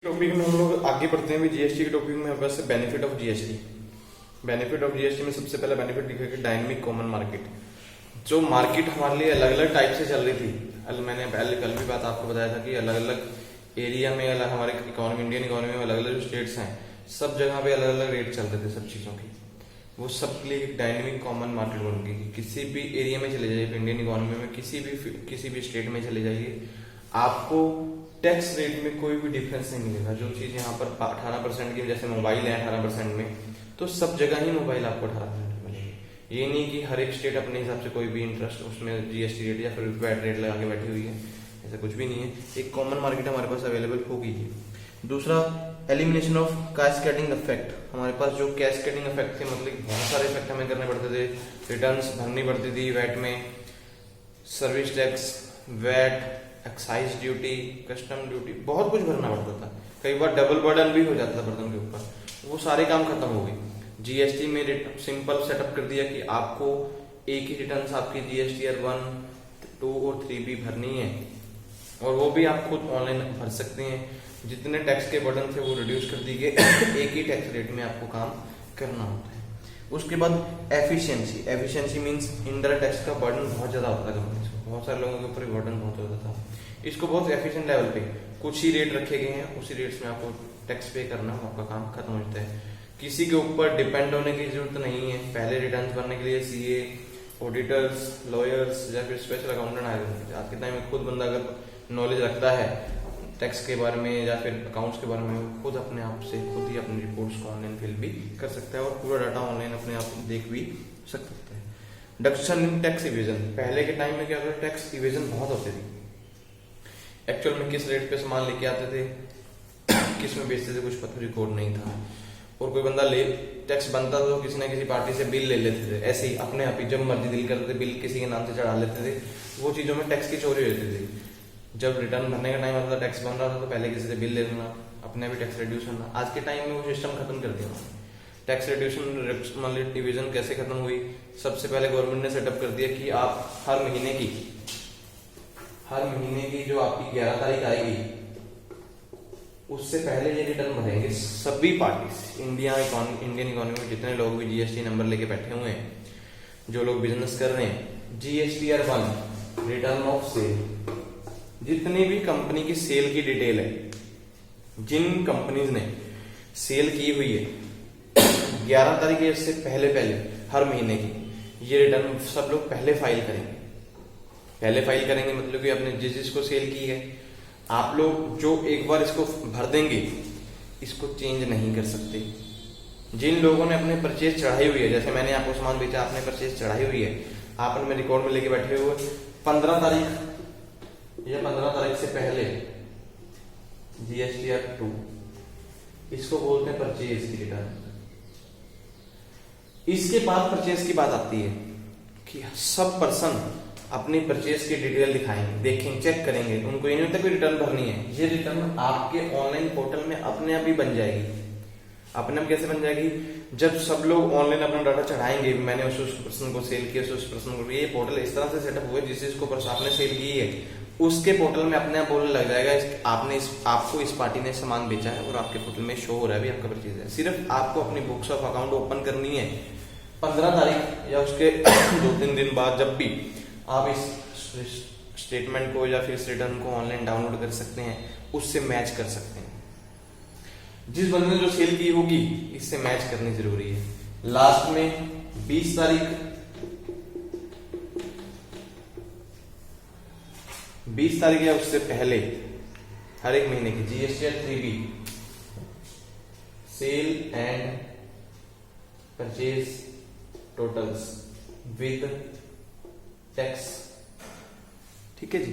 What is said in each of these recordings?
Topic में हम लोग आगे बढ़ते हैं। जीएसटी के टॉपिक में हमारे पास benefit of GST. Benefit of GST में सबसे पहला बेनिफिट दिखेगा डायनेमिक कॉमन मार्केट। जो मार्केट हमारे लिए अलग अलग टाइप से चल रही थी, मैंने पहले कल भी बात आपको बताया था कि अलग अलग एरिया में अलग हमारे इकोनॉमी, इंडियन इकोनॉमी में अलग अलग जो स्टेट्स हैं, सब जगह पे अलग अलग रेट चल रहे थे सब चीजों की। वो सबके लिए एक डायनेमिक कॉमन मार्केट बन गई। किसी भी एरिया में चले जाइए, इंडियन इकोनॉमी में किसी भी स्टेट में चले जाइए, आपको टैक्स रेट में कोई भी डिफरेंस नहीं मिलेगा। जो चीज यहाँ पर 18% की, जैसे मोबाइल है 18% में, तो सब जगह ही मोबाइल आपको 18% मिलेगी। ये नहीं कि हर एक स्टेट अपने हिसाब से कोई भी इंटरेस्ट उसमें जीएसटी रेट या फिर वैट रेट लगा के बैठी हुई है, ऐसा कुछ भी नहीं है। एक कॉमन मार्केट हमारे पास अवेलेबल होगी। दूसरा, एलिमिनेशन ऑफ कैस्केडिंग इफेक्ट। हमारे पास जो कैस्केडिंग इफेक्ट थे, मतलब बहुत सारे इफेक्ट हमें करने पड़ते थे। रिटर्न्स भरनी पड़ती थी वैट में, service tax, VAT, excise duty, custom duty, बहुत कुछ भरना पड़ता था। कई बार डबल बर्डन भी हो जाता था बर्तन के ऊपर। वो सारे काम खत्म हो गए। जीएसटी में सिंपल सेटअप कर दिया कि आपको एक ही रिटर्न आपकी जीएसटी ईयर 1, 2 और 3 भी भरनी है, और वो भी आप खुद ऑनलाइन भर सकते हैं। जितने टैक्स के बर्डन थे वो रिड्यूस कर दिए गए। एक ही टैक्स रेट में आपको काम करना होता है। उसके बाद efficiency. Efficiency means indirect tax का बर्डन बहुत ज्यादा होता था कंपनीज को, बहुत सारे लोगों के ऊपर बर्डन बहुत होता था। इसको बहुत एफिशिएंट लेवल पे कुछ ही रेट रखे गए हैं, उसी रेट्स में आपको टैक्स पे करना, आपका काम खत्म हो जाता है। किसी के ऊपर डिपेंड होने की जरूरत नहीं है। पहले रिटर्न भरने के लिए सीए, ऑडिटर्स, लॉयर्स या फिर स्पेशल अकाउंटेंट आए होते थे। आज के टाइम में खुद बंदा अगर नॉलेज रखता है टैक्स के बारे में या फिर अकाउंट्स के बारे में, खुद अपने आप से खुद ही अपनी रिपोर्ट्स को ऑनलाइन फिल भी कर सकता है और पूरा डाटा ऑनलाइन अपने आप देख भी सकता है। डिडक्शन इन टैक्स इवेजन। पहले के टाइम में क्या होता था, टैक्स इवेजन बहुत होते थे। एक्चुअल में किस रेट पे सामान लेके आते थे, किस में बेचते थे, कुछ पता रिकॉर्ड नहीं था। और कोई बंदा ले टैक्स बनता था तो किसी ना किसी पार्टी से बिल ले लेते थे, ऐसे ही अपने आप ही जब मर्जी दिल करते थे बिल किसी के नाम से चढ़ा लेते थे। वो चीजों में टैक्स की चोरी होती थी। जब रिटर्न भरने का टाइम आता था, टैक्स बन रहा था, तो पहले किसी से बिल ले लेना, अपने भी टैक्स रिड्यूस करना। आज के टाइम में वो सिस्टम खत्म कर दिया। टैक्स रिड्यूशन डिवीजन कैसे खत्म हुई? सबसे पहले गवर्नमेंट ने सेटअप कर दिया कि आप हर महीने की जो आपकी 11 तारीख आएगी, उससे पहले ये रिटर्न भरेंगे सभी पार्टीज। इंडियन इकोनॉमी में जितने लोग भी जीएसटी नंबर लेके बैठे हुए हैं, जो लोग बिजनेस कर रहे हैं, GST year 1, return of sale, जितनी भी कंपनी की सेल की डिटेल है, जिन कंपनीज ने सेल की हुई है 11 तारीख से पहले हर महीने की, ये रिटर्न सब लोग पहले फाइल करेंगे। मतलब कि आपने जिसको सेल की है, आप लोग जो एक बार इसको भर देंगे, इसको चेंज नहीं कर सकते। जिन लोगों ने अपने परचेज चढ़ाई हुई है, जैसे मैंने आपको सामान बेचा, आपने परचेज चढ़ाई हुई है, आप उनमें रिकॉर्ड में लेके बैठे हुए 15 तारीख या 15 तारीख से पहले जीएसटी एक्ट 2, इसको बोलते हैं परचेज की रिटर्न। इसके बाद परचेज की बात आती है कि सब पर्सन अपनी परचेज की डिटेल दिखाएंगे, देखेंगे, चेक करेंगे। उनको ये नहीं होता कोई रिटर्न भरनी है, ये रिटर्न आपके ऑनलाइन पोर्टल में अपने आप ही बन जाएगी। अपने आप कैसे बन जाएगी? जब सब लोग ऑनलाइन अपना डाटा चढ़ाएंगे, मैंने उस पर्सन को सेल किया, उस पर्सन को, ये पोर्टल इस तरह से सेटअप हुआ जिस जिसको आपने सेल की है, उसके पोर्टल में अपने आप बोलने लग जाएगा आपको इस पार्टी ने सामान बेचा है, और आपके पोर्टल में शो हो रहा है भी आपका परचेज है। सिर्फ आपको अपनी बुक्स ऑफ अकाउंट ओपन करनी है 15 तारीख या उसके 2-3 दिन बाद, जब भी आप इस स्टेटमेंट को या फिर इस रिटर्न को ऑनलाइन डाउनलोड कर सकते हैं, उससे मैच कर सकते हैं। जिस बंदे ने जो सेल की होगी, इससे मैच करनी जरूरी है। लास्ट में 20 तारीख या उससे पहले हर एक महीने की GST 3B, sale and purchase totals with tax. ठीक है जी।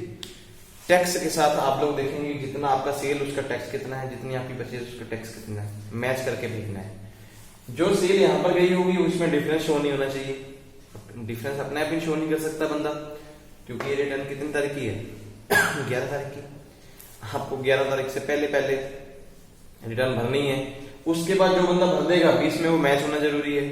टैक्स के साथ आप लोग देखेंगे जितना आपका सेल उसका टैक्स कितना है, जितनी आपकी परचेज उसका टैक्स कितना है, मैच करके भेजना है। जो सेल यहां पर गई होगी उसमें डिफरेंस शो नहीं होना चाहिए। डिफरेंस अपने आप ही शो नहीं कर सकता बंदा, क्योंकि ये रिटर्न कितनी तारीख की है 11 तारीख की। आपको 11 तारीख से पहले रिटर्न भरनी है। उसके बाद जो बंदा भर देगा 20 में, वो मैच होना जरूरी है।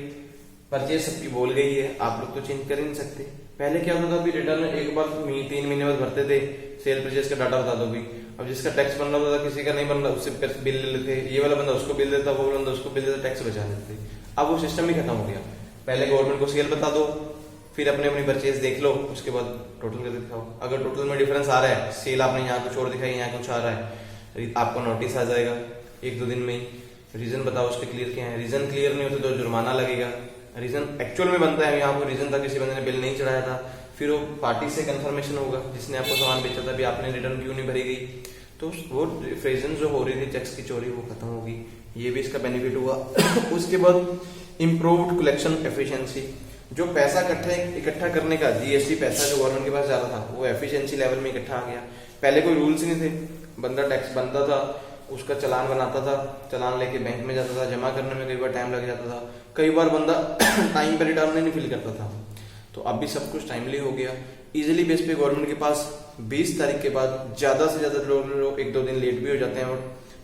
परचेज सबकी बोल गई है, आप लोग तो चेंज कर ही नहीं सकते। पहले क्या होता था, अभी रिटर्न एक बार 3 महीने बाद भरते थे, सेल परचेज का डाटा बता दो भी। अब जिसका टैक्स बन रहा था किसी का नहीं बन रहा, उससे बिल ले लेते, ये वाला बंदा उसको बिल देता, वो वाला बंदा उसको बिल देता, टैक्स बचा देते। अब वो सिस्टम ही खत्म हो गया। पहले गवर्नमेंट को सेल बता दो, फिर अपने अपनी परचेज देख लो, उसके बाद टोटल करके दिखाओ। अगर टोटल में डिफरेंस आ रहा है, सेल आपने यहाँ कुछ और दिखाई, यहाँ कुछ आ रहा है, आपको नोटिस आ जाएगा 1-2 दिन में ही। रीजन बताओ उसके क्लियर क्या है। रीजन क्लियर नहीं होते तो जुर्माना लगेगा। रीजन एक्चुअल में बनता है, यहाँ पर रीजन था किसी बंदे ने बिल नहीं चढ़ाया था, फिर वो पार्टी से कंफर्मेशन होगा जिसने आपको सामान बेचा था, अभी आपने रिटर्न क्यों नहीं भरी गई, तो वो फ्रेजन जो हो रही थी टैक्स की चोरी वो खत्म होगी। ये भी इसका बेनिफिट हुआ। उसके बाद इम्प्रूव्ड कलेक्शन एफिशिएंसी, जो पैसा इकट्ठा करने का जीएसटी पैसा जो गवर्नमेंट के पास जा रहा था वो एफिशिएंसी लेवल में इकट्ठा आ गया। पहले कोई रूल्स नहीं थे, बंदा टैक्स बनता था, उसका चालान बनाता था, चालान लेके बैंक में जाता था, जमा करने में कई बार टाइम लग जाता था, कई बार बंदा टाइम पर रिटर्न नहीं फिल करता था। तो अभी सब कुछ टाइमली हो गया। इजिली बेस पे गवर्नमेंट के पास 20 तारीख के बाद ज्यादा से ज्यादा लोग 1-2 दिन लेट भी हो जाते हैं और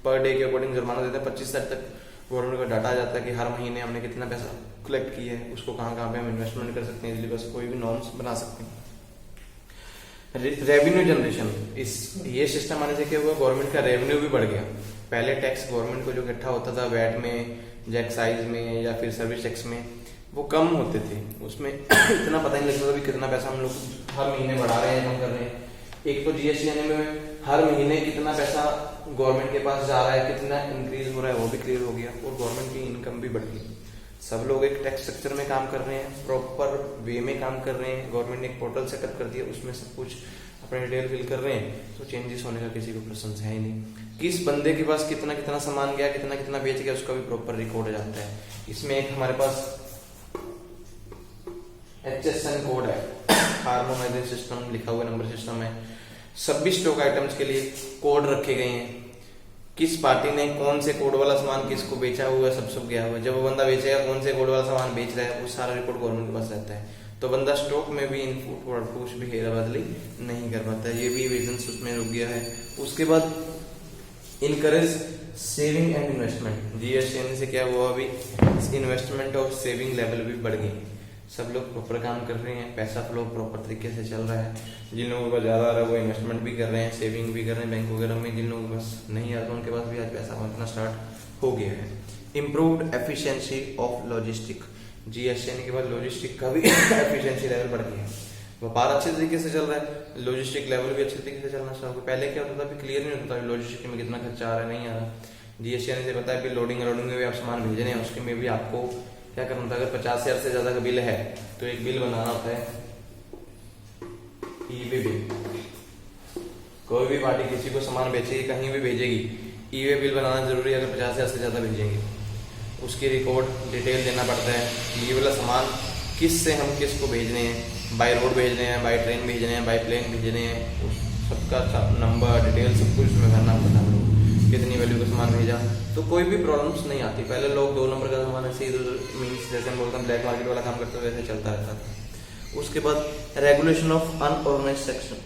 पर डे के अकॉर्डिंग जुर्माना देते हैं। 25 तारीख तक गवर्नमेंट का डाटा आ जाता है कि हर महीने हमने कितना पैसा कलेक्ट किया है, उसको कहाँ कहाँ पे हम इन्वेस्टमेंट कर सकते हैं, इजिली बस कोई भी नॉर्म्स बना सकते हैं। रेवेन्यू जनरेशन, ये सिस्टम आने से क्या हुआ, गवर्नमेंट का रेवेन्यू भी बढ़ गया। पहले टैक्स गवर्नमेंट को जो इकट्ठा होता था वैट में या एक्साइज में या फिर सर्विस टैक्स में, वो कम होते थे, उसमें इतना पता नहीं लगता था कि कितना पैसा हम लोग हर महीने बढ़ा रहे हैं, कम कर रहे हैं। एक तो जीएसटी आने में हर महीने कितना पैसा गवर्नमेंट के पास जा रहा है, कितना इंक्रीज हो रहा है, वो भी क्लियर हो गया और गवर्नमेंट की इनकम भी बढ़ गई। सब लोग एक टैक्स स्ट्रक्चर में काम कर रहे हैं, प्रॉपर वे में काम कर रहे हैं। गवर्नमेंट ने एक पोर्टल सेटअप कर दिया, उसमें सब कुछ अपने डिटेल फिल कर रहे हैं, तो चेंजेस होने का किसी को प्रश्न है ही नहीं। किस बंदे के पास कितना कितना सामान गया, कितना कितना बेच गया, उसका भी प्रॉपर रिकॉर्ड हो जाता है। इसमें एक हमारे पास HSN कोड है, हार्मो मैनेजमेंट सिस्टम लिखा हुआ नंबर सिस्टम है। सभी स्टॉक आइटम्स के लिए कोड रखे गए हैं, किस पार्टी ने कौन से कोड वाला सामान किसको बेचा हुआ है, सब गया हुआ है। जब वो बंदा बेचेगा कौन से कोड वाला सामान बेच रहा है, वो सारा रिपोर्ट गवर्नमेंट के पास रहता है, तो बंदा स्टॉक में भी इनपुट और कुछ भी हेरा बदली नहीं कर पाता है। ये भी रीजन उसमें रुक गया है। उसके बाद encourage saving and investment, GST से क्या हुआ, अभी इन्वेस्टमेंट और सेविंग लेवल भी बढ़ गई। सब लोग प्रॉपर काम कर रहे हैं, पैसा फ्लो प्रॉपर तरीके से चल रहा है। जिन लोगों को ज्यादा आ रहा है वो इन्वेस्टमेंट भी कर रहे हैं, सेविंग भी कर रहे हैं बैंक वगैरह में। जिन लोगों को बस नहीं आ रहा उनके पास भी आज पैसा पहुंचना स्टार्ट हो गया है। Improved efficiency of logistic, GST आने के बाद लॉजिस्टिक का भी एफिशिएंसी लेवल बढ़ गया है। व्यापार अच्छे तरीके से चल रहा है, लॉजिस्टिक लेवल भी अच्छे तरीके से चलना स्टार्ट हो। पहले क्या होता था, अभी क्लियर नहीं होता था लॉजिस्टिक में कितना खर्चा आ रहा है, नहीं आ रहा। जीएसटी आने से पता है कि लोडिंग में भी आप सामान भेज रहे हैं, उसके में भी आपको क्या करना होता है। अगर 50,000 से ज्यादा का बिल है तो एक बिल बनाना होता है, ई-वे बिल। कोई भी पार्टी किसी को सामान बेचेगी, कहीं भी भेजेगी, ई-वे बिल बनाना जरूरी है। अगर 50,000 से ज्यादा भेजेंगे उसकी रिकॉर्ड डिटेल देना पड़ता है कि ये वाला सामान किस से हम किसको भेज रहे हैं, बाय रोड भेज रहे हैं, बाय ट्रेन भेज रहे हैं, बाय प्लेन भेज रहे हैं, उस सबका नंबर डिटेल सब कुछ उसमें भरना पड़ता है। हम लोग कितनी वैल्यू का सामान भेजा, तो कोई भी प्रॉब्लम्स नहीं आती। पहले लोग 2 नंबर का सामान ऐसे इधर मीन्स जैसे हम बोलते हैं ब्लैक मार्केट वाला काम करते हुए वैसे चलता रहता था। उसके बाद regulation of unorganize section,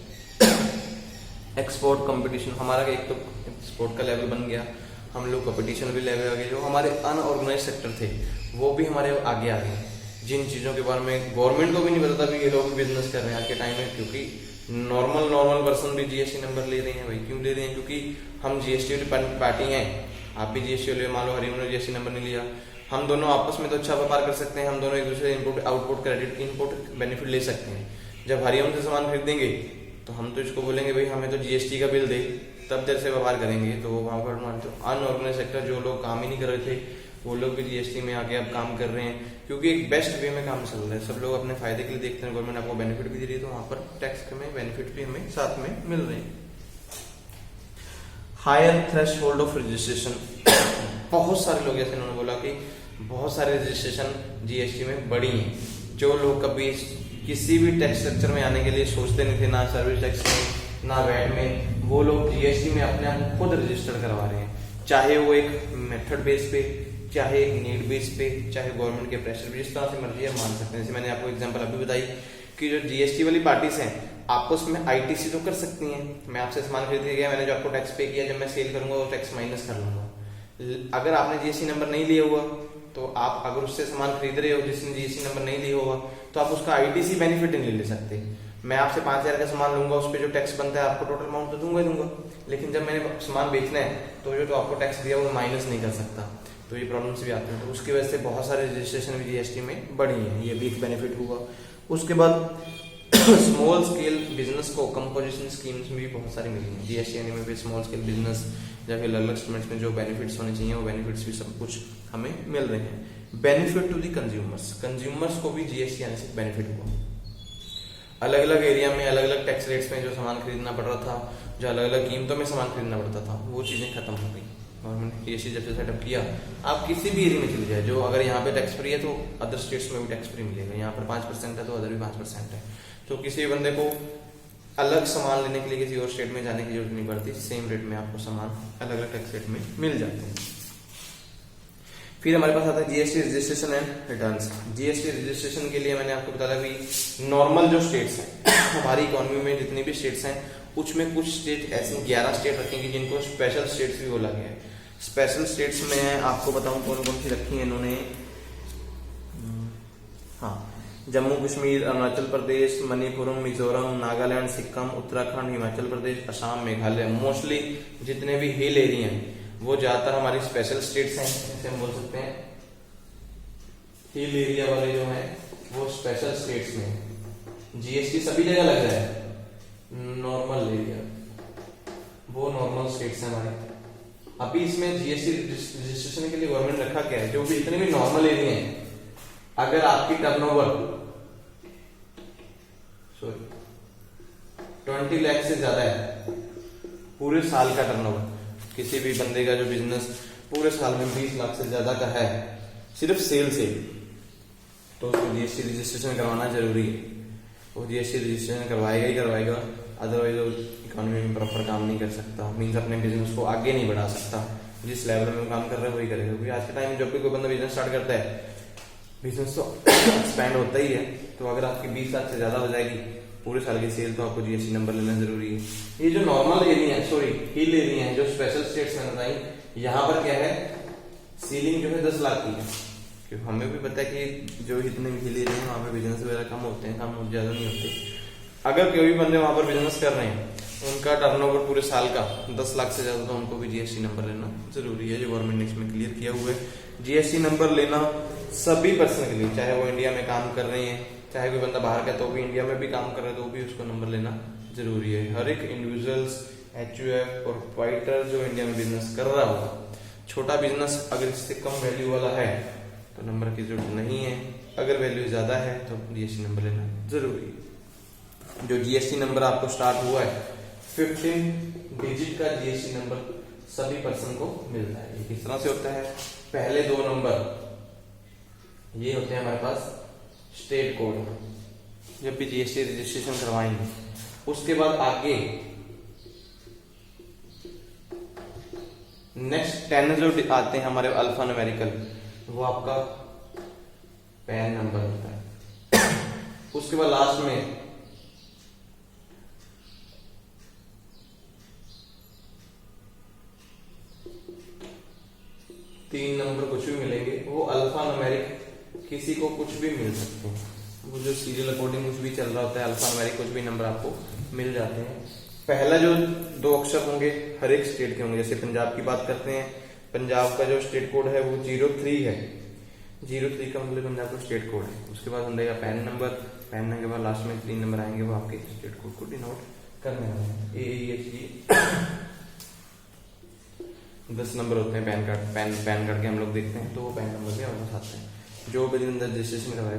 export competition, हमारा एक तो एक्सपोर्ट का लेवल बन गया, हम लोग कंपटीशन भी लेवल आ गए। जो हमारे अनऑर्गेनाइज सेक्टर थे वो भी हमारे आगे आ गए। जिन चीजों के बारे में गवर्नमेंट को भी नहीं पता था भी ये लोग बिजनेस कर रहे हैं आज के टाइम में, क्योंकि नॉर्मल पर्सन भी जीएसटी नंबर ले रहे हैं। भाई क्यों ले रहे हैं, क्योंकि हम जीएसटी वाली पार्टी हैं, आप भी जीएसटी वाले, मान लो हरिओम ने जीएसटी नंबर नहीं लिया, हम दोनों आपस में तो अच्छा व्यापार कर सकते हैं, हम दोनों एक दूसरे input output credit input benefit ले सकते हैं। जब हरिओम से सामान खरीदेंगे तो हम तो इसको बोलेंगे भाई हमें तो जीएसटी का बिल दे, तब देर से व्यापार करेंगे। तो वहां पर मानते हो अनऑर्गेनाइज सेक्टर जो लोग काम ही नहीं कर रहे थे वो लोग भी जीएसटी में आके अब काम कर रहे हैं, क्योंकि एक बेस्ट वे में काम चल रहा है। सब लोग अपने फायदे के लिए देखते हैं, गवर्नमेंट आपको बेनिफिट भी दे रही है, तो वहां पर टैक्स में बेनिफिट भी हमें साथ में मिल रहे हैं। हायर थ्रेशोल्ड ऑफ रजिस्ट्रेशन, बहुत सारे लोग जैसे उन्होंने बोला कि बहुत सारे रजिस्ट्रेशन जीएसटी में बढ़ी हैं। जो लोग कभी किसी भी टैक्स स्ट्रक्चर में आने के लिए सोचते नहीं थे, ना सर्विस टैक्स में ना वैट में, वो लोग जीएसटी में अपने आप खुद रजिस्टर करवा रहे हैं। चाहे वो एक मेथड बेस पे, चाहे एक नीड बेस पे, चाहे गवर्नमेंट के प्रेशर पे, जिस तरह से मर्जी है मान सकते हैं। जैसे मैंने आपको एग्जांपल अभी बताई कि जो जीएसटी वाली पार्टीज हैं आपस में आईटीसी तो कर सकती हैं। मैं आपसे सामान खरीद गया, मैंने जो आपको टैक्स पे किया, जब मैं सेल करूंगा वो टैक्स माइनस कर लूंगा। अगर आपने जीएसटी नंबर नहीं लिया हुआ तो आप अगर उससे सामान खरीद रहे हो जिसने जीएसटी नंबर नहीं लिया हुआ तो आप उसका आईटीसी बेनिफिट नहीं ले सकते। मैं आपसे 5,000 का सामान लूंगा, उस पर जो टैक्स बनता है आपको टोटल अमाउंट तो दूंगा ही दूंगा, लेकिन जब मैंने सामान बेचना है तो जो आपको टैक्स दिया वो माइनस नहीं कर सकता, तो ये प्रॉब्लम्स भी आती हैं। तो उसकी वजह से बहुत सारे रजिस्ट्रेशन भी जीएसटी में बढ़ी हैं, ये भी एक बेनिफिट हुआ। उसके बाद स्मॉल स्केल बिजनेस को कंपोजिशन स्कीम्स में भी बहुत सारी मिली हैं जीएसटी में भी। स्मॉल स्केल बिजनेस या फिर अलग अलग स्टेटमेंट्स में जो बेनिफिट्स होने चाहिए वो बेनिफिट्स भी सब कुछ हमें मिल रहे हैं। Benefit to the consumers, consumers को भी जीएसटी आने से बेनिफिट हुआ। अलग अलग एरिया में अलग अलग टैक्स रेट्स में जो सामान खरीदना पड़ रहा था, जो अलग अलग कीमतों में सामान खरीदना पड़ता था, वो चीजें खत्म हो गई। गवर्नमेंट ने जीएसटी जब से सेटअप किया, आप किसी भी एरिया में चले जाए, जो अगर यहाँ पे टैक्स फ्री है तो अदर स्टेट्स में भी टैक्स फ्री मिलेगा। यहाँ पर 5% है तो अदर भी 5% है। तो किसी भी बंदे को अलग सामान लेने के लिए किसी और स्टेट में जाने की जरूरत नहीं पड़ती, सेम रेट में आपको सामान अलग अलग टैक्स रेट में मिल जाते हैं। फिर हमारे पास आता है GST registration and returns. GST registration के लिए मैंने आपको बताया कि नॉर्मल जो स्टेट्स हैं हमारी इकोनॉमी में, जितनी भी स्टेट्स हैं उसमें कुछ स्टेट ऐसे 11 स्टेट रखेंगे जिनको स्पेशल स्टेट्स भी बोला गया है। स्पेशल स्टेट्स में आपको बताऊं कौन कौन सी रखी है इन्होंने। हाँ, जम्मू कश्मीर, अरुणाचल प्रदेश, मणिपुरम, मिजोरम, नागालैंड, सिक्किम, उत्तराखंड, हिमाचल प्रदेश, असम, मेघालय। मोस्टली जितने भी हिल एरिया हैं वो ज्यादातर हमारी स्पेशल स्टेट्स हैं, जैसे हम बोल सकते हैं हिल एरिया वाले जो हैं वो स्पेशल स्टेट्स में। जीएसटी सभी जगह लग रहा है, नॉर्मल एरिया वो नॉर्मल स्टेट्स हैं हमारे। अभी इसमें जीएसटी रजिस्ट्रेशन के लिए गवर्नमेंट रखा क्या है, जो भी जितने भी नॉर्मल एरिया हैं, अगर आपकी टर्नओवर 20 लाख से ज्यादा है पूरे साल का टर्नओवर, किसी भी बंदे का जो बिजनेस पूरे साल में 20 लाख से ज्यादा का है सिर्फ सेल से, तो उसको जीएसटी रजिस्ट्रेशन करवाना जरूरी है। वो जीएसटी रजिस्ट्रेशन करवाएगा ही करवाएगा, अदरवाइज वो इकोनॉमी में प्रॉपर काम नहीं कर सकता, मीन्स अपने बिजनेस को आगे नहीं बढ़ा सकता। जिस लेवल में वो काम कर रहा है वही करेगा, क्योंकि आज के टाइम में जब भी कोई बंदा बिजनेस स्टार्ट करता है, बिजनेस तो एक्सपैंड होता ही है। तो अगर आपकी 20 लाख से ज्यादा हो जाएगी पूरे साल की सेल, तो आपको जीएसटी नंबर लेना जरूरी है। ये जो नॉर्मल एरिया है, सॉरी हिल एरिया है, जो स्पेशल स्टेट्स में बताई, यहाँ पर क्या है सीलिंग जो है 10 लाख की है। क्योंकि हमें भी पता है कि जो इतने भी हिल एरिया है वहाँ पे बिजनेस वगैरह कम होते हैं, काम ज्यादा नहीं होते। अगर कोई भी बंदे वहां पर बिजनेस कर रहे हैं, उनका टर्नओवर पूरे साल का 10 लाख से ज्यादा, तो उनको भी जीएसटी नंबर लेना जरूरी है, जो गवर्नमेंट ने इसमें क्लियर किया हुआ है। जीएसटी नंबर लेना सभी पर्सन के लिए, चाहे वो इंडिया में काम कर रहे हैं, चाहे कोई बंदा बाहर का तो भी इंडिया में भी काम कर रहा है तो भी उसको नंबर लेना जरूरी है। हर एक इंडिविजुअल्स, एचयूएफ और प्रोप्राइटर जो इंडिया में बिजनेस कर रहा होगा, छोटा बिजनेस अगर इससे कम वैल्यू वाला है तो नंबर की जरूरत नहीं है, अगर वैल्यू ज्यादा है तो जीएसटी नंबर लेना जरूरी है। जो जीएसटी नंबर आपको स्टार्ट हुआ है 15 डिजिट का जीएसटी नंबर सभी पर्सन को मिलता है। ये किस तरह से होता है, पहले 2 नंबर ये होते हैं हमारे पास स्टेट कोड, जब भी जीएसटी रजिस्ट्रेशन करवाएंगे। उसके बाद आगे नेक्स्ट 10 जो आते हैं हमारे अल्फा न्यूमेरिकल, वो आपका पैन नंबर होता है। उसके बाद लास्ट में 3 नंबर कुछ भी मिलेंगे, वो अल्फा न्यूमेरिक किसी को कुछ भी मिल सकते हैं। वो जो सीरियल अकॉर्डिंग कुछ भी चल रहा होता है, अल्फा न्यूमेरिक कुछ भी नंबर आपको मिल जाते हैं। पहला जो 2 अक्षर होंगे हर एक स्टेट के होंगे। जैसे पंजाब की बात करते हैं, पंजाब का जो स्टेट कोड है वो 03 है। 03 का मतलब पंजाब का स्टेट कोड है। उसके बाद हम देगा पैन नंबर, पैन के बाद लास्ट में 3 नंबर आएंगे, वो आपके स्टेट कोड को डिनोट करने वाले हैं। AEHG 10 नंबर होते हैं पैन कार्ड, पैन कार्ड के हम लोग देखते हैं तो वो पैन नंबर भी हमारे पास आते हैं। जो भी रजिस्ट्रेशन करवाए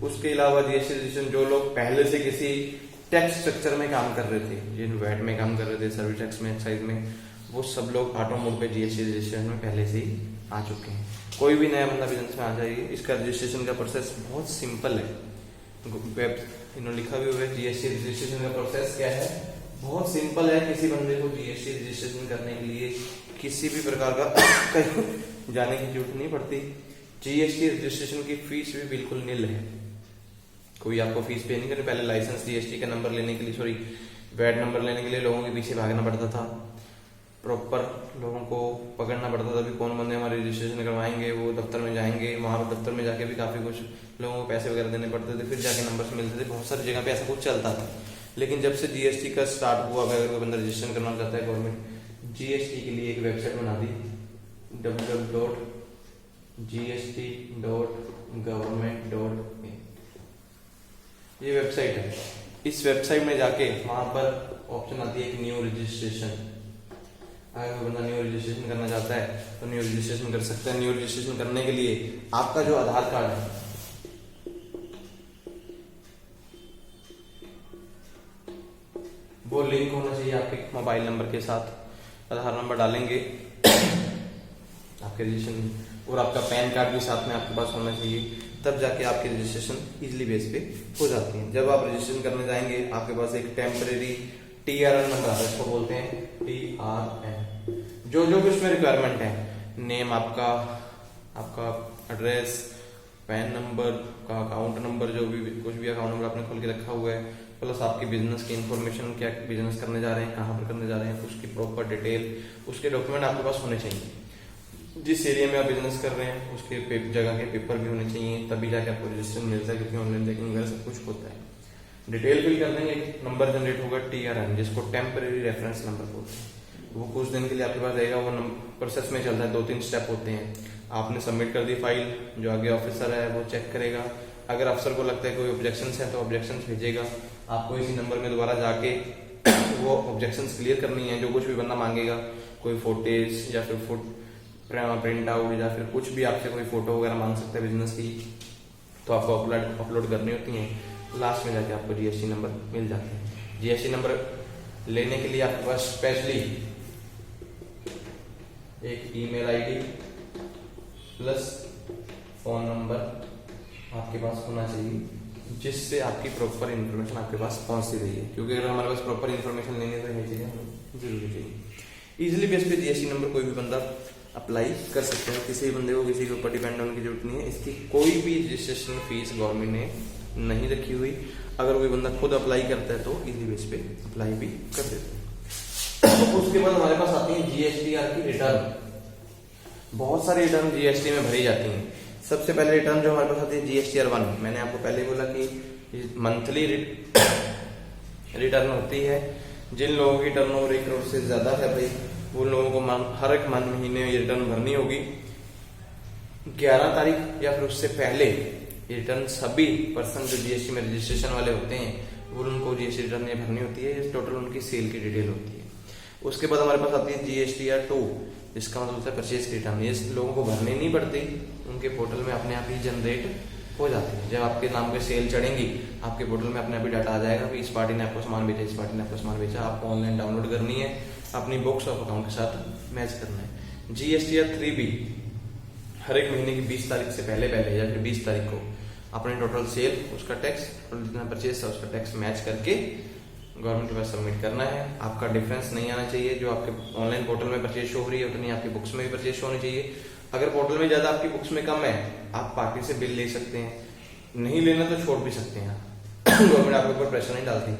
उसके अलावा जीएसटी रजिस्ट्रेशन जो लोग पहले से किसी टैक्स स्ट्रक्चर में काम कर रहे थे, जिन वैट में काम कर रहे थे, सर्विस टैक्स में, एक्साइज में, वो सब लोग ऑटो मोड पे जीएसटी रजिस्ट्रेशन में पहले से ही आ चुके हैं। कोई भी नया बंदा बिजनेस में आ जाएगी, इसका रजिस्ट्रेशन का प्रोसेस बहुत सिंपल है। वेब इन्होंने लिखा भी हुआ है जीएसटी रजिस्ट्रेशन का प्रोसेस क्या है, बहुत सिंपल है। किसी बंदे को जीएसटी रजिस्ट्रेशन करने के लिए किसी भी प्रकार का कहीं जाने की जरूरत नहीं पड़ती। जीएसटी रजिस्ट्रेशन की फीस भी बिल्कुल निल है, कोई आपको फीस पे नहीं करे। पहले लाइसेंस जीएसटी का नंबर लेने के लिए, सॉरी वैट नंबर लेने के लिए लोगों के पीछे भागना पड़ता था, प्रॉपर लोगों को पकड़ना पड़ता था। भी कौन बंदे हमारे रजिस्ट्रेशन करवाएंगे, वो दफ्तर में जाएंगे, वहां पर दफ्तर में जाके भी काफी कुछ लोगों को पैसे वगैरह देने पड़ते थे, फिर जाके नंबर मिलते थे। बहुत सारी जगह पे ऐसा कुछ चलता था। लेकिन जब से जीएसटी का स्टार्ट हुआ, अगर कोई बंदा रजिस्ट्रेशन करना चाहता है गवर्नमेंट जीएसटी के लिए एक वेबसाइट बना दी www.gst.government.in, ये वेबसाइट है। इस वेबसाइट में जाके वहां पर ऑप्शन आती है एक न्यू रजिस्ट्रेशन। अगर कोई बंदा न्यू रजिस्ट्रेशन करना चाहता है तो न्यू रजिस्ट्रेशन कर सकता है। न्यू रजिस्ट्रेशन करने के लिए आपका जो आधार कार्ड है वो लिंक होना चाहिए आपके मोबाइल नंबर के साथ। आधार नंबर डालेंगे आपके रजिस्ट्रेशन, और आपका पैन कार्ड भी साथ में आपके पास होना चाहिए, तब जाके आपकी रजिस्ट्रेशन इजीली बेस पे हो जाती है। जब आप रजिस्ट्रेशन करने जाएंगे आपके पास एक टेम्परेरी TRN नंबर आता है, इसको बोलते हैं TRN। जो भी उसमें रिक्वायरमेंट है, नेम आपका एड्रेस, पैन नंबर का, अकाउंट नंबर, जो भी कुछ भी अकाउंट नंबर आपने खोल के रखा हुआ है, प्लस आपकी बिजनेस की इंफॉर्मेशन, क्या बिजनेस करने जा रहे हैं, कहाँ पर करने जा रहे हैं, उसकी प्रॉपर डिटेल, उसके डॉक्यूमेंट आपके पास होने चाहिए। जिस एरिया में आप बिजनेस कर रहे हैं उसके जगह के पेपर भी होने चाहिए, तभी जाके आपको रजिस्ट्रेशन मिलता है, क्योंकि ऑनलाइन चेकिंग वगैरह सब कुछ होता है। डिटेल फिल कर देंगे, नंबर जनरेट होगा TRN, जिसको टेम्परेरी रेफरेंस नंबर बोलते हैं। वो कुछ दिन के लिए आपके पास रहेगा, वो प्रोसेस में चलता है, 2-3 स्टेप होते हैं। आपने सबमिट कर दी फाइल, जो आगे ऑफिसर है वो चेक करेगा। अगर अफसर को लगता है कोई ऑब्जेक्शन है तो ऑब्जेक्शन भेजेगा आपको, इसी नंबर में दोबारा जाके वो ऑब्जेक्शन क्लियर करनी है। जो कुछ भी बंदा मांगेगा, कोई फोटेज या फिर प्रिंट आउट या फिर कुछ भी आपसे कोई फोटो वगैरह मांग सकता है बिजनेस की, तो आपको अपलोड करनी होती है। लास्ट में जाके आपको जीएसटी नंबर मिल जाते हैं। जीएसटी नंबर लेने के लिए आपके पास स्पेशली एक email ID plus phone number आपके पास होना चाहिए, जिससे आपकी प्रॉपर इन्फॉर्मेशन आपके पास पहुंचती रही है। क्योंकि अगर हमारे पास प्रॉपर इन्फॉर्मेशन लेनी है तो ये चीजें जरूरी चाहिए। इजिली बेस पे जीएसटी नंबर कोई भी बंदा अप्लाई कर सकते हैं। किसी बंदे को किसी के ऊपर डिपेंड होने की जरूरत नहीं है। इसकी कोई भी रजिस्ट्रेशन फीस गवर्नमेंट ने नहीं रखी हुई। अगर कोई बंदा खुद अप्लाई करता है तो इजी बेस पे अप्लाई भी कर देते हैं। उसके बाद हमारे पास आती है जीएसटीआर की रिटर्न। बहुत सारी रिटर्न जीएसटी में भरी जाती हैं। सबसे पहले रिटर्न जो हमारे पास आती है जीएसटीआर 1। मैंने आपको पहले बोला कि मंथली रिटर्न होती है। जिन लोगों की टर्नओवर 1 करोड़ से ज्यादा है भाई, उन लोगों को हर एक महीने ये रिटर्न भरनी होगी। 11 तारीख या फिर उससे पहले रिटर्न सभी पर्सन जो जीएसटी में रजिस्ट्रेशन वाले होते हैं वो उनको जीएसटी रिटर्न ये भरनी होती है। ये टोटल उनकी सेल की डिटेल होती है। उसके बाद हमारे पास आती है जीएसटीआर 2, जिसका मतलब होता है परचेज की रिटर्न। ये लोगों को भरनी नहीं पड़ती, उनके पोर्टल में अपने आप ही जनरेट हो जाती है। जब आपके नाम पे सेल चढ़ेंगी आपके पोर्टल में अपने आप ही डाटा आ जाएगा कि इस पार्टी ने आपको सामान बेचा, इस पार्टी ने आपको सामान बेचा। आपको ऑनलाइन डाउनलोड करनी है, अपनी बुक्स ऑफ अकाउंट के साथ मैच करना है। जीएसटीआर 3 भी हर एक महीने की 20 तारीख से पहले या फिर 20 तारीख को अपने टोटल सेल, उसका टैक्स, जितना परचेज था उसका टैक्स मैच करके गवर्नमेंट के पास सबमिट करना है। आपका डिफरेंस नहीं आना चाहिए। जो आपके ऑनलाइन पोर्टल में परचेज शो हो रही है उतनी आपकी बुक्स में भी परचेज शो होनी चाहिए। अगर पोर्टल में ज्यादा आपकी बुक्स में कम है, आप पार्टी से बिल ले सकते हैं, नहीं लेना तो छोड़ भी सकते हैं। गवर्नमेंट आपके ऊपर प्रेशर नहीं डालती,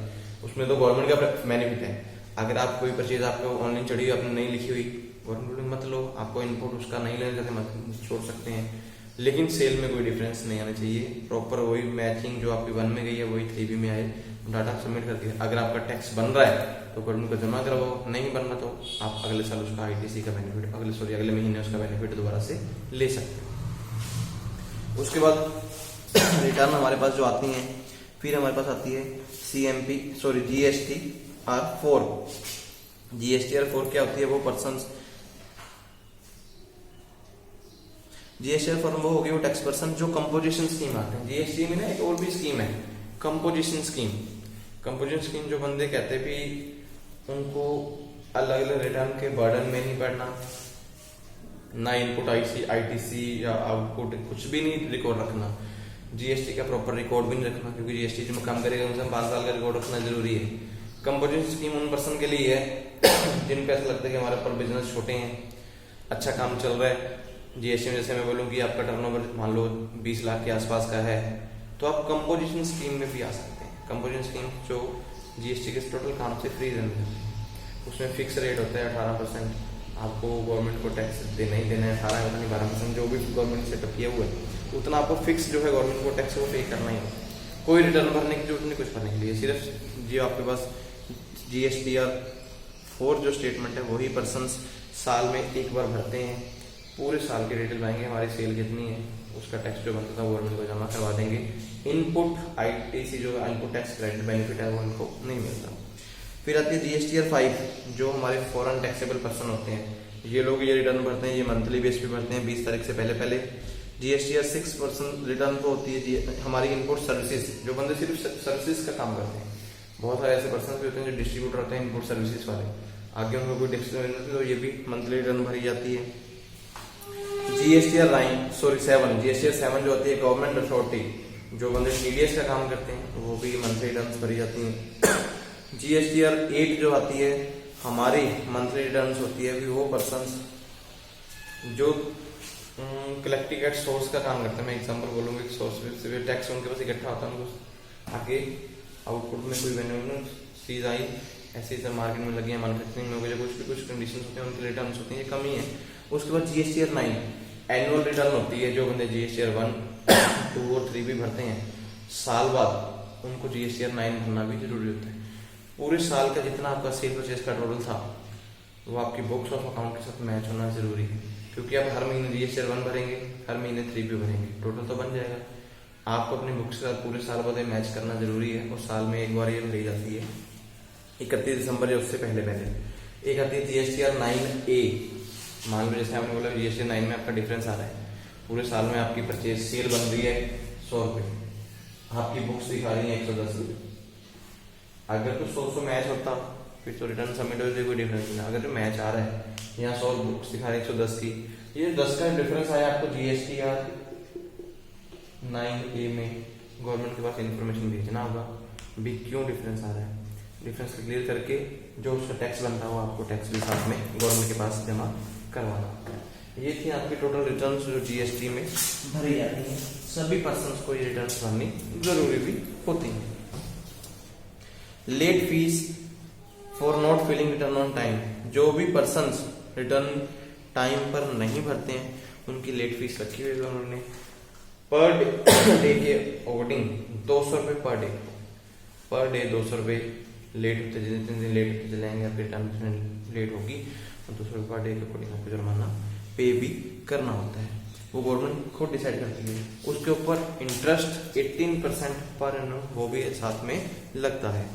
उसमें तो गवर्नमेंट का बेनिफिट है। अगर आप कोई परचेज आपको ऑनलाइन चढ़ी हुई, आपने नहीं लिखी हुई, गवर्नमेंट मत लो, आपको इनपुट उसका नहीं लेना चाहते मत छोड़ सकते हैं। लेकिन सेल में कोई डिफरेंस नहीं आना चाहिए। प्रॉपर वही मैचिंग जो आपकी 1 में गई है वही 3 में आए। डाटा सबमिट करके अगर आपका टैक्स बन रहा है तो गवर्नमेंट को जमा करवाओ, नहीं बनना तो आप अगले साल उसका आईटीसी का बेनिफिट, अगले महीने उसका बेनिफिट दोबारा से ले सकते हैं। उसके बाद रिटर्न हमारे पास जो आती है, फिर हमारे पास आती है जीएसटीआर 4। जीएसटीआर 4 क्या होती है? वो पर्सन जीएसटीआर फॉर्म वो होगी वो टैक्स पर्सन जो कंपोजिशन स्कीम आते हैं। जीएसटी में ना एक और भी स्कीम है, कंपोजिशन स्कीम। कंपोजिशन स्कीम जो बंदे कहते हैं भी उनको अलग अलग रिटर्न के बर्डन में नहीं पड़ना, ना इनपुट आईटीसी या आउटपुट कुछ भी नहीं रिकॉर्ड रखना, जीएसटी का प्रॉपर रिकॉर्ड भी नहीं रखना, क्योंकि जीएसटी जो काम करेगा उनसे 5 साल का रिकॉर्ड रखना जरूरी है। कंपोजिशन स्कीम उन पर्सन के लिए है जिन पे ऐसा लगता है कि हमारे ऊपर बिजनेस छोटे हैं, अच्छा काम चल रहा है। जीएसटी में जैसे मैं बोलूँ कि आपका टर्नओवर मान लो 20 लाख के आसपास का है, तो आप कंपोजिशन स्कीम में भी आ सकते हैं। कंपोजिशन स्कीम जो जीएसटी के टोटल काम से फ्री रहने देती है, उसमें फिक्स रेट होता है 18%। आपको गवर्नमेंट को टैक्स देना ही देना है, 18% जो भी गवर्नमेंट सेटअप किया हुआ है उतना आपको फिक्स जो है गवर्नमेंट को टैक्स वो पे करना ही है। कोई रिटर्न भरने की जरूरत नहीं कुछ भरने के लिए, सिर्फ जो आपके पास GSTR 4 जो स्टेटमेंट है वही पर्सन्स साल में एक बार भरते हैं। पूरे साल की डिटेल पाएंगे, हमारी सेल कितनी है, उसका टैक्स जो बनता था गवर्नमेंट को जमा करवा देंगे। इनपुट ITC जो इनपुट टैक्स क्रेडिट बेनिफिट है वो इनको नहीं मिलता। फिर आती है GSTR 5 जो हमारे फॉरेन टैक्सेबल पर्सन होते हैं, ये लोग ये रिटर्न भरते हैं, ये मंथली बेस पे भरते हैं 20 तारीख से पहले। GSTR 6 पर्सन रिटर्न तो होती है हमारी इनपुट सर्विसेज, जो बंदे सिर्फ सर्विसेज का काम करते हैं। बहुत सारे ऐसे पर्सन भी होते हैं जो डिस्ट्रीब्यूटर होते हैं इनपुट सर्विसेज वाले, आगे उनको कोई टैक्स नहीं मिलती तो ये भी मंथली रिटर्न भरी जाती है। GSTR 7 जो होती है गवर्नमेंट अथॉरिटी, जो बंदे TDS का काम करते हैं वो भी मंथली रिटर्न भरी जाती है। GSTR 8 जो आती है हमारी मंथली रिटर्न होती है, वो पर्सन जो कलेक्टिंग एट सोर्स का काम करते हैं। मैं एग्जांपल बोलूंगा, सोर्स से टैक्स उनके पास इकट्ठा होता है, उनको आगे आउटपुट में कोई वेन्यू चीज आई, ऐसे ही मार्केट में लगी है, मैन्युफैक्चरिंग में हो गया, कुछ कंडीशन होते हैं उनके रिटर्न होती है, ये कमी है। उसके बाद GSTR 9 एनुअल रिटर्न होती है, जो बंदे GSTR 1, 2 और 3 भी भरते हैं साल बाद, उनको GSTR 9 भरना भी जरूरी होता है। पूरे साल का जितना आपका सेल परचेज का टोटल था वो आपकी बुक्स ऑफ अकाउंट के साथ मैच होना जरूरी है, क्योंकि आप हर महीने GSTR 1 भरेंगे, हर महीने 3 भी भरेंगे, टोटल तो बन जाएगा। आपको अपनी बुक्स के साथ पूरे साल बाद मैच करना जरूरी है, और साल में एक बार ये भरी जाती है 31 दिसंबर या उससे पहले। एक आती है GSTR 9A, मान लो जैसे आपने बोला GSTR 9 में आपका डिफरेंस आ रहा है, पूरे साल में आपकी परचेज सेल बन रही है 100 रुपये, आपकी बुक्स दिखा रही है 110 रुपये। अगर तो 100 मैच होता फिर तो रिटर्न सबमिट होते कोई डिफरेंस नहीं। अगर जो मैच आ रहा है यहाँ 100 बुक्स दिखा रही है 110 की, ये 10 का डिफरेंस आया आपको GSTR 9A में गवर्नमेंट के पास इंफॉर्मेशन भेजना होगा भी क्यों डिफरेंस आ रहा है। डिफरेंस क्लियर करके जो उसका टैक्स बनता है वो आपको टैक्स भी साथ में गवर्नमेंट के पास जमा करवाना होता है। ये थी आपकी टोटल रिटर्न्स जो GST में भरी जाती है। सभी पर्सन्स को ये रिटर्न्स भरनी जरूरी भी होती है। Late fees for not filling return on time, जो भी पर्सन्स रिटर्न टाइम पर नहीं भरते हैं उनकी लेट फीस रखी हुई है उन्होंने। पर डे के अकॉर्डिंग 200 रुपये पर डे 200 रुपये लेट होते, जितने दिन लेट होते चलेंगे आपके रिटर्न लेट होगी तो 200 रुपये पर डे के अकॉर्डिंग आपको जुर्माना पे भी करना होता है, वो गवर्नमेंट खुद डिसाइड करती है। उसके ऊपर इंटरेस्ट 18% पर एनम वो भी साथ में लगता है।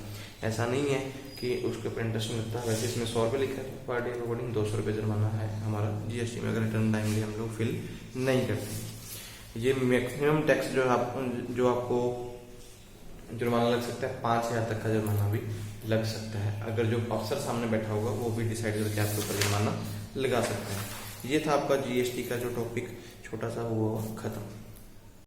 ऐसा नहीं है कि उसके ऊपर इंटरेस्ट नहीं लगता, वैसे इसमें 100 रुपये लिखा है, पर डे के अकॉर्डिंग 200 रुपये जुर्माना है हमारा GST में, अगर रिटर्न टाइमली हम लोग फिल नहीं करते। ये मैक्सिमम टैक्स जो आपको जुर्माना लग सकता है 5000 तक का जुर्माना भी लग सकता है, अगर जो अफसर सामने बैठा होगा वो भी डिसाइड करके आपके ऊपर जुर्माना लगा सकता है। ये था आपका GST का जो टॉपिक छोटा सा हुआ खत्म।